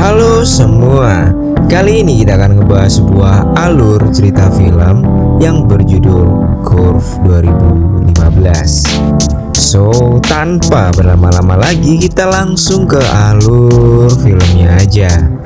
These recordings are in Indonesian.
Halo semua, kali ini kita akan ngebahas sebuah alur cerita film yang berjudul Curve 2015. So, tanpa berlama-lama lagi kita langsung ke alur filmnya aja.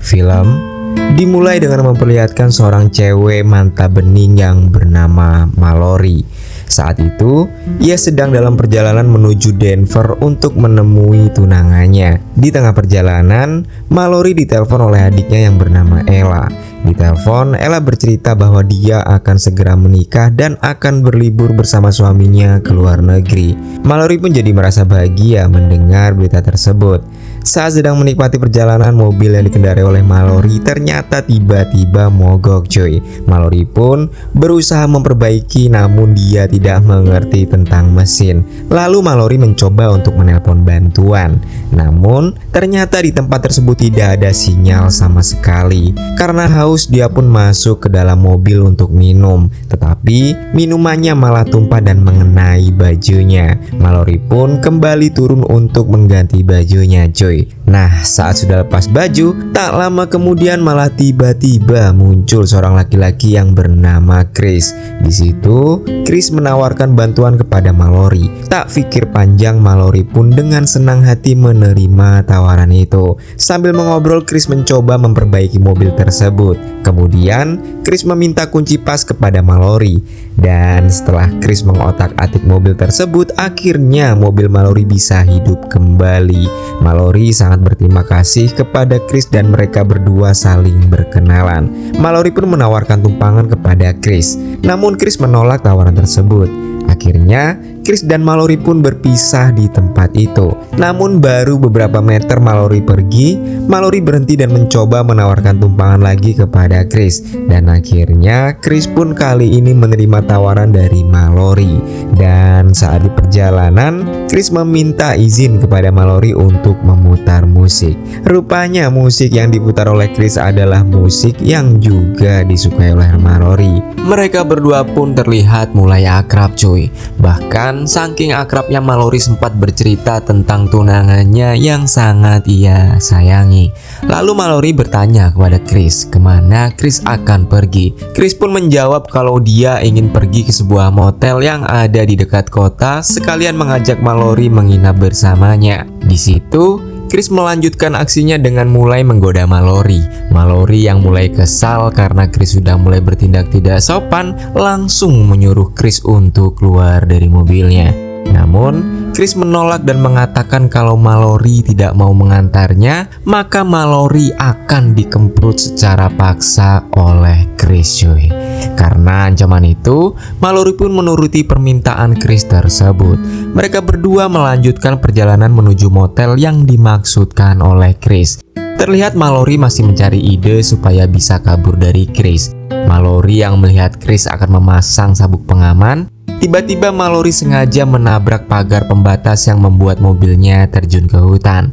Film dimulai dengan memperlihatkan seorang cewek manta bening yang bernama Mallory. Saat itu, ia sedang dalam perjalanan menuju Denver untuk menemui tunangannya. Di tengah perjalanan, Mallory ditelepon oleh adiknya yang bernama Ella. Di telepon, Ella bercerita bahwa dia akan segera menikah dan akan berlibur bersama suaminya ke luar negeri. Mallory pun jadi merasa bahagia mendengar berita tersebut. Saat sedang menikmati perjalanan, mobil yang dikendarai oleh Mallory ternyata tiba-tiba mogok cuy. Mallory pun berusaha memperbaiki namun dia tidak mengerti tentang mesin. Lalu Mallory mencoba untuk menelpon bantuan. Namun ternyata di tempat tersebut tidak ada sinyal sama sekali. Karena haus dia pun masuk ke dalam mobil untuk minum. Tetapi minumannya malah tumpah dan mengenai bajunya. Mallory pun kembali turun untuk mengganti bajunya cuy. Nah, saat sudah lepas baju, tak lama kemudian malah tiba-tiba muncul seorang laki-laki yang bernama Chris. Di situ, Chris menawarkan bantuan kepada Mallory. Tak pikir panjang, Mallory pun dengan senang hati menerima tawaran itu. Sambil mengobrol, Chris mencoba memperbaiki mobil tersebut. Kemudian, Chris meminta kunci pas kepada Mallory. Dan setelah Chris mengotak-atik mobil tersebut, akhirnya mobil Mallory bisa hidup kembali. Mallory sangat berterima kasih kepada Chris dan mereka berdua saling berkenalan. Mallory pun menawarkan tumpangan kepada Chris, namun Chris menolak tawaran tersebut. Akhirnya Chris dan Mallory pun berpisah di tempat itu. Namun baru beberapa meter Mallory pergi, Mallory berhenti dan mencoba menawarkan tumpangan lagi kepada Chris. Dan akhirnya Chris pun kali ini menerima tawaran dari Mallory. Dan saat di perjalanan, Chris meminta izin kepada Mallory untuk memutar musik. Rupanya musik yang diputar oleh Chris adalah musik yang juga disukai oleh Mallory. Mereka berdua pun terlihat mulai akrab cuy. Bahkan saking akrabnya Mallory sempat bercerita tentang tunangannya yang sangat ia sayangi. Lalu Mallory bertanya kepada Chris kemana Chris akan pergi. Chris pun menjawab kalau dia ingin pergi ke sebuah motel yang ada di dekat kota, sekalian mengajak Mallory menginap bersamanya. Di situ Chris melanjutkan aksinya dengan mulai menggoda Mallory. Mallory yang mulai kesal karena Chris sudah mulai bertindak tidak sopan, langsung menyuruh Chris untuk keluar dari mobilnya. Namun Chris menolak dan mengatakan kalau Mallory tidak mau mengantarnya, maka Mallory akan dikemprut secara paksa oleh Chris cuy. Karena ancaman itu, Mallory pun menuruti permintaan Chris tersebut. Mereka berdua melanjutkan perjalanan menuju motel yang dimaksudkan oleh Chris. Terlihat Mallory masih mencari ide supaya bisa kabur dari Chris. Mallory yang melihat Chris akan memasang sabuk pengaman, tiba-tiba Mallory sengaja menabrak pagar pembatas yang membuat mobilnya terjun ke hutan.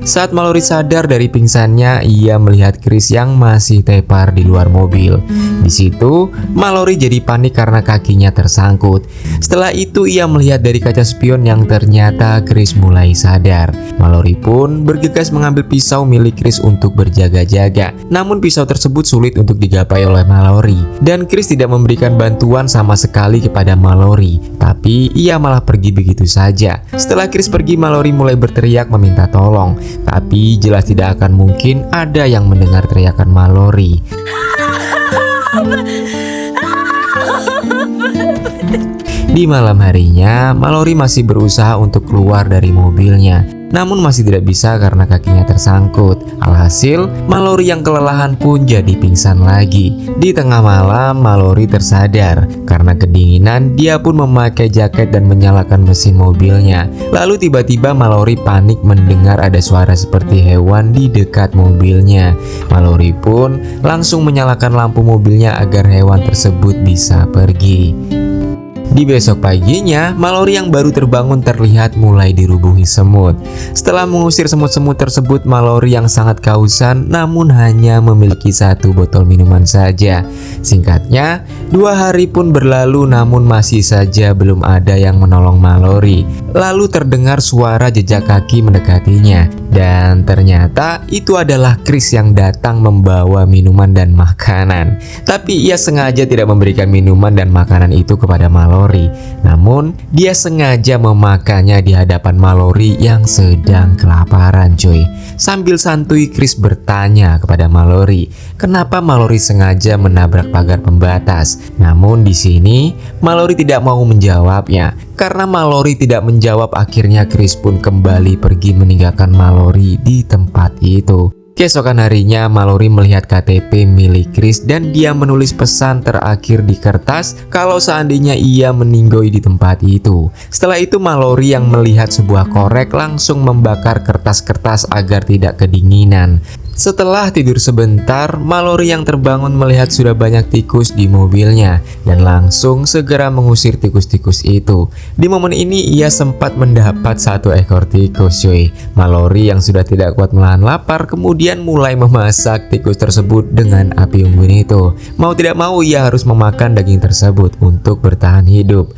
Saat Mallory sadar dari pingsannya, ia melihat Chris yang masih tepar di luar mobil. Di situ, Mallory jadi panik karena kakinya tersangkut. Setelah itu, ia melihat dari kaca spion yang ternyata Chris mulai sadar. Mallory pun bergegas mengambil pisau milik Chris untuk berjaga-jaga. Namun pisau tersebut sulit untuk digapai oleh Mallory. Dan Chris tidak memberikan bantuan sama sekali kepada Mallory. Tapi ia malah pergi begitu saja. Setelah Chris pergi, Mallory mulai berteriak meminta tolong. Tapi jelas tidak akan mungkin ada yang mendengar teriakan Mallory. Di malam harinya, Mallory masih berusaha untuk keluar dari mobilnya. Namun masih tidak bisa karena kakinya tersangkut. Alhasil, Mallory yang kelelahan pun jadi pingsan lagi. Di tengah malam, Mallory tersadar. Karena kedinginan, dia pun memakai jaket dan menyalakan mesin mobilnya. Lalu tiba-tiba Mallory panik mendengar ada suara seperti hewan di dekat mobilnya. Mallory pun langsung menyalakan lampu mobilnya agar hewan tersebut bisa pergi. Di besok paginya, Mallory yang baru terbangun terlihat mulai dirubungi semut. Setelah mengusir semut-semut tersebut, Mallory yang sangat kehausan namun hanya memiliki 1 botol minuman saja. Singkatnya, 2 hari pun berlalu namun masih saja belum ada yang menolong Mallory. Lalu terdengar suara jejak kaki mendekatinya, dan ternyata itu adalah Chris yang datang membawa minuman dan makanan. Tapi ia sengaja tidak memberikan minuman dan makanan itu kepada Mallory, namun dia sengaja memakannya di hadapan Mallory yang sedang kelaparan, cuy. Sambil santuy, Chris bertanya kepada Mallory, kenapa Mallory sengaja menabrak pagar pembatas. Namun di sini Mallory tidak mau menjawabnya. Karena Mallory tidak menjawab, akhirnya Chris pun kembali pergi meninggalkan Mallory di tempat itu. Keesokan harinya, Mallory melihat KTP milik Chris dan dia menulis pesan terakhir di kertas kalau seandainya ia meninggoy di tempat itu. Setelah itu, Mallory yang melihat sebuah korek langsung membakar kertas-kertas agar tidak kedinginan. Setelah tidur sebentar, Mallory yang terbangun melihat sudah banyak tikus di mobilnya dan langsung segera mengusir tikus-tikus itu. Di momen ini ia sempat mendapat 1 ekor tikus, cuy. Mallory yang sudah tidak kuat menahan lapar kemudian mulai memasak tikus tersebut dengan api unggun itu. Mau tidak mau ia harus memakan daging tersebut untuk bertahan hidup.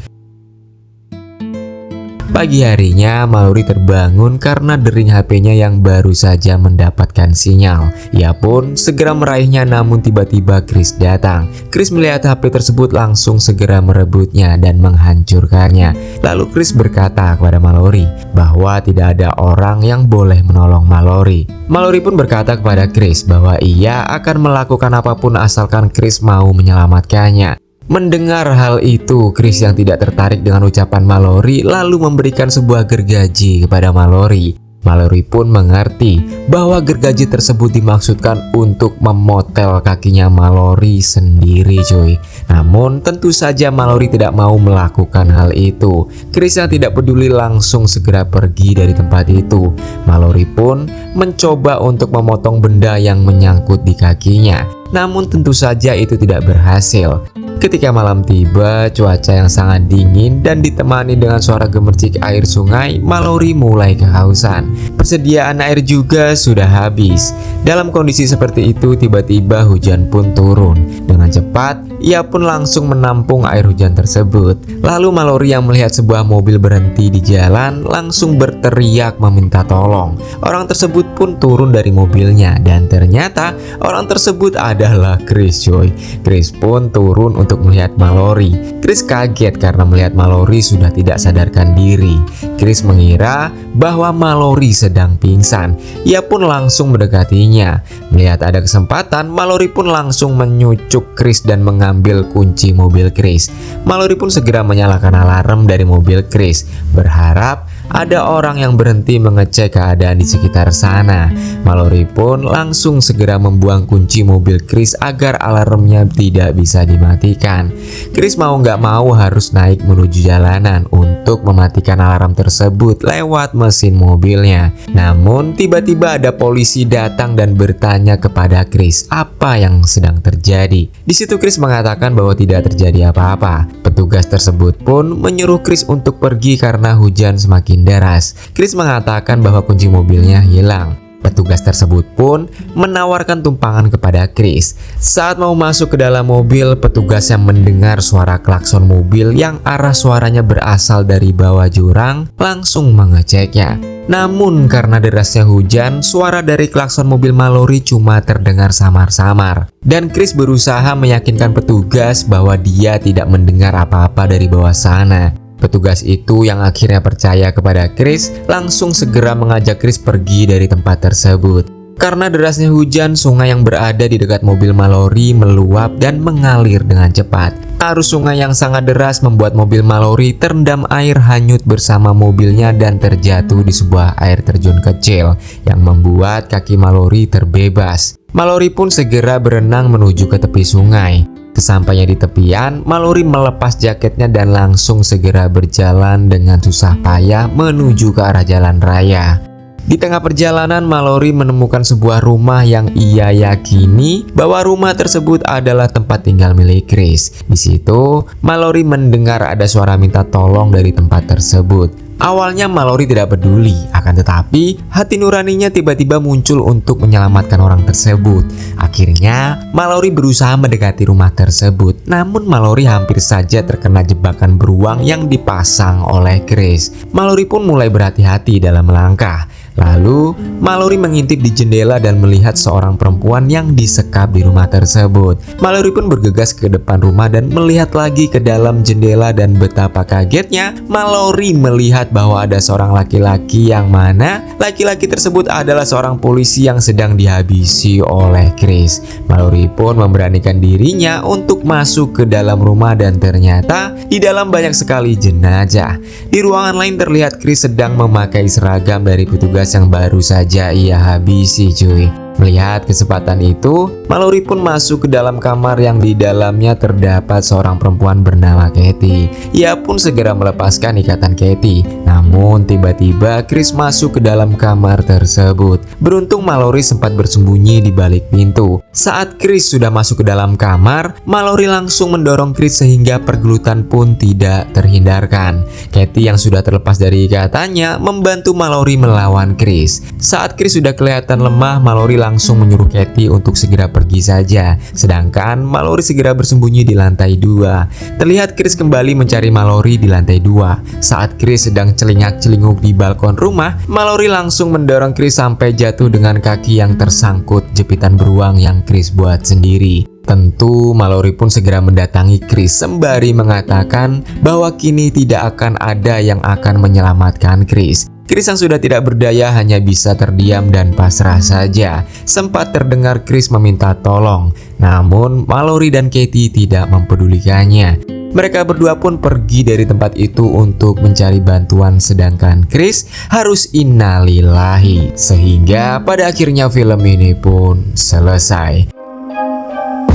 Pagi harinya, Mallory terbangun karena dering HP-nya yang baru saja mendapatkan sinyal. Ia pun segera meraihnya, namun tiba-tiba Chris datang. Chris melihat HP tersebut langsung segera merebutnya dan menghancurkannya. Lalu Chris berkata kepada Mallory bahwa tidak ada orang yang boleh menolong Mallory. Mallory pun berkata kepada Chris bahwa ia akan melakukan apapun asalkan Chris mau menyelamatkannya. Mendengar hal itu, Chris yang tidak tertarik dengan ucapan Mallory lalu memberikan sebuah gergaji kepada Mallory. Mallory pun mengerti bahwa gergaji tersebut dimaksudkan untuk memotel kakinya Mallory sendiri, cuy. Namun tentu saja Mallory tidak mau melakukan hal itu. Chris yang tidak peduli langsung segera pergi dari tempat itu. Mallory pun mencoba untuk memotong benda yang menyangkut di kakinya. Namun tentu saja itu tidak berhasil. Ketika malam tiba, cuaca yang sangat dingin dan ditemani dengan suara gemercik air sungai, Mallory mulai kehausan. Persediaan air juga sudah habis. Dalam kondisi seperti itu, tiba-tiba hujan pun turun. Dengan cepat, ia pun langsung menampung air hujan tersebut. Lalu Mallory yang melihat sebuah mobil berhenti di jalan, langsung berteriak meminta tolong. Orang tersebut pun turun dari mobilnya dan ternyata orang tersebut adalah Chris, coy. Chris pun turun untuk melihat Mallory. Chris kaget karena melihat Mallory sudah tidak sadarkan diri. Chris mengira bahwa Mallory sedang pingsan. Ia pun langsung mendekatinya. Melihat ada kesempatan, Mallory pun langsung menyucuk Chris dan mengambil kunci mobil Chris. Mallory pun segera menyalakan alarm dari mobil Chris, berharap ada orang yang berhenti mengecek keadaan di sekitar sana. Mallory pun langsung segera membuang kunci mobil Chris agar alarmnya tidak bisa dimatikan. Chris mau nggak mau harus naik menuju jalanan untuk mematikan alarm tersebut lewat mesin mobilnya. Namun tiba-tiba ada polisi datang dan bertanya kepada Chris apa yang sedang terjadi. Di situ Chris mengatakan bahwa tidak terjadi apa-apa. Petugas tersebut pun menyuruh Chris untuk pergi karena hujan semakin deras. Chris mengatakan bahwa kunci mobilnya hilang. Petugas tersebut pun menawarkan tumpangan kepada Chris. Saat mau masuk ke dalam mobil, petugas yang mendengar suara klakson mobil yang arah suaranya berasal dari bawah jurang langsung mengeceknya. Namun karena derasnya hujan, suara dari klakson mobil Mallory cuma terdengar samar-samar. Dan Chris berusaha meyakinkan petugas bahwa dia tidak mendengar apa-apa dari bawah sana. Petugas itu yang akhirnya percaya kepada Chris langsung segera mengajak Chris pergi dari tempat tersebut. Karena derasnya hujan, sungai yang berada di dekat mobil Mallory meluap dan mengalir dengan cepat. Arus sungai yang sangat deras membuat mobil Mallory terendam air hanyut bersama mobilnya dan terjatuh di sebuah air terjun kecil yang membuat kaki Mallory terbebas. Mallory pun segera berenang menuju ke tepi sungai. Sesampainya di tepian, Mallory melepas jaketnya dan langsung segera berjalan dengan susah payah menuju ke arah jalan raya. Di tengah perjalanan, Mallory menemukan sebuah rumah yang ia yakini bahwa rumah tersebut adalah tempat tinggal milik Chris. Di situ, Mallory mendengar ada suara minta tolong dari tempat tersebut. Awalnya Mallory tidak peduli, akan tetapi hati nuraninya tiba-tiba muncul untuk menyelamatkan orang tersebut. Akhirnya Mallory berusaha mendekati rumah tersebut, namun Mallory hampir saja terkena jebakan beruang yang dipasang oleh Chris. Mallory pun mulai berhati-hati dalam melangkah. Lalu Mallory mengintip di jendela dan melihat seorang perempuan yang disekap di rumah tersebut. Mallory pun bergegas ke depan rumah dan melihat lagi ke dalam jendela, dan betapa kagetnya Mallory melihat bahwa ada seorang laki-laki yang mana laki-laki tersebut adalah seorang polisi yang sedang dihabisi oleh Chris. Mallory pun memberanikan dirinya untuk masuk ke dalam rumah dan ternyata di dalam banyak sekali jenazah. Di ruangan lain terlihat Chris sedang memakai seragam dari petugas yang baru saja ia habisi, cuy. Melihat kesempatan itu, Mallory pun masuk ke dalam kamar yang di dalamnya terdapat seorang perempuan bernama Katie. Ia pun segera melepaskan ikatan Katie. Namun tiba-tiba Chris masuk ke dalam kamar tersebut. Beruntung Mallory sempat bersembunyi di balik pintu. Saat Chris sudah masuk ke dalam kamar, Mallory langsung mendorong Chris sehingga pergelutan pun tidak terhindarkan. Katie yang sudah terlepas dari ikatannya membantu Mallory melawan Chris. Saat Chris sudah kelihatan lemah, Mallory langsung menyuruh Katie untuk segera pergi saja. Sedangkan Mallory segera bersembunyi di lantai 2. Terlihat Chris kembali mencari Mallory di lantai 2. Saat Chris sedang celingak-celinguk di balkon rumah, Mallory langsung mendorong Chris sampai jatuh dengan kaki yang tersangkut jepitan beruang yang Chris buat sendiri. Tentu Mallory pun segera mendatangi Chris sembari mengatakan bahwa kini tidak akan ada yang akan menyelamatkan Chris. Chris yang sudah tidak berdaya hanya bisa terdiam dan pasrah saja. Sempat terdengar Chris meminta tolong, namun Mallory dan Katie tidak mempedulikannya. Mereka berdua pun pergi dari tempat itu untuk mencari bantuan, sedangkan Chris harus innalillahi. Sehingga pada akhirnya film ini pun selesai.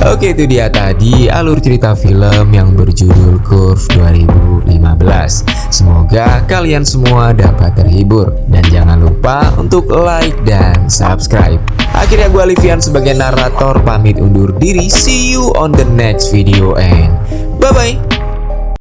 Oke, itu dia tadi alur cerita film yang berjudul Curve 2015. Semoga kalian semua dapat terhibur. Dan jangan lupa untuk like dan subscribe. Akhirnya gue Livian sebagai narator pamit undur diri. See you on the next video and bye-bye.